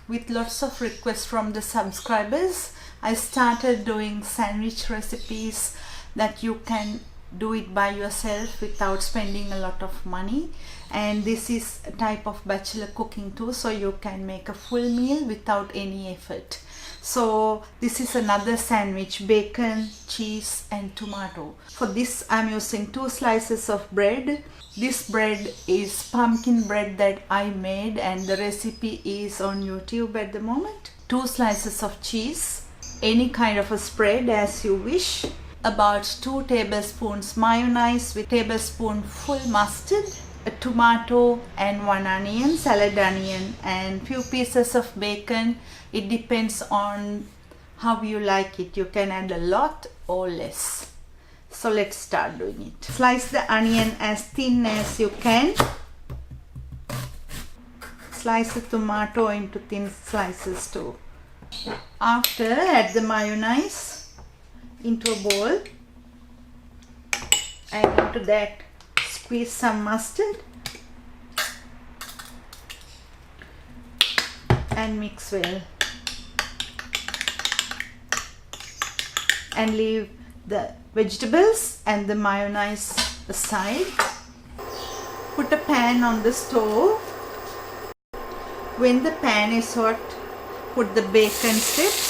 with lots of requests from the subscribers, I started doing sandwich recipes that you can do it by yourself without spending a lot of money. And this is a type of bachelor cooking too, so you can make a full meal without any effort. So this is another sandwich: bacon, cheese and tomato. For this I'm using 2 slices of bread. This bread is pumpkin bread that I made, and the recipe is on YouTube at the moment. 2 slices of cheese, any kind of a spread as you wish. About 2 tablespoons mayonnaise with tablespoonful mustard, a tomato and 1 onion, salad onion, and few pieces of bacon. It depends on how you like it. You can add a lot or less. So let's start doing it. Slice the onion as thin as you can. Slice the tomato into thin slices too. After, add the mayonnaise into a bowl, and into that squeeze some mustard and mix well, and leave the vegetables and the mayonnaise aside. Put a pan on the stove. When the pan is hot, put the bacon strips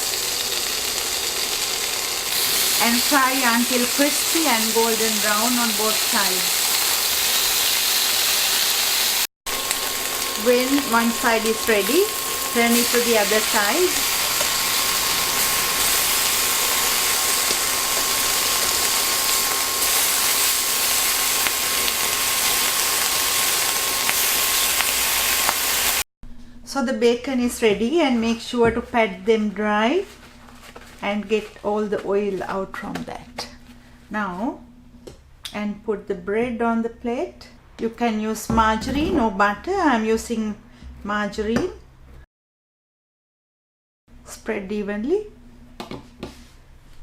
and fry until crispy and golden brown on both sides. When one side is ready, turn it to the other side. So the bacon is ready, and make sure to pat them dry and get all the oil out from that. Now, and put the bread on the plate. You can use margarine or butter. I am using margarine. Spread evenly,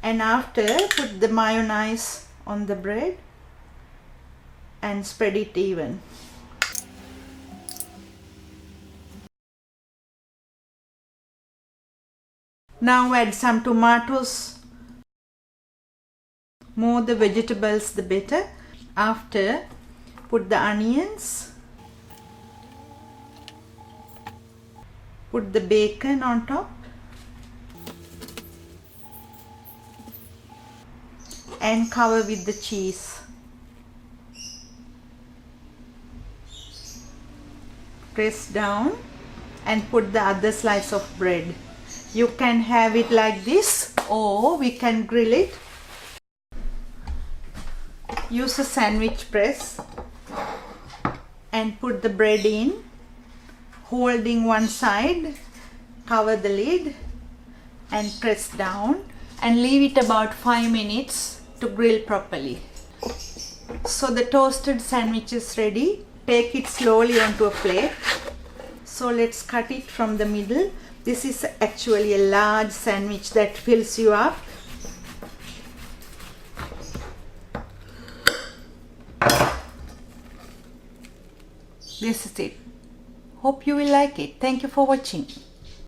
and after, put the mayonnaise on the bread and spread it even. Now add some tomatoes. More the vegetables the better. After, put the onions. Put the bacon on top. And cover with the cheese. Press down and put the other slice of bread. You can have it like this, or we can grill it. Use a sandwich press and put the bread in, holding one side, cover the lid and press down, and leave it about 5 minutes to grill properly. So the toasted sandwich is ready. Take it slowly onto a plate. So let's cut it from the middle. This is actually a large sandwich that fills you up. This is it. Hope you will like it. Thank you for watching.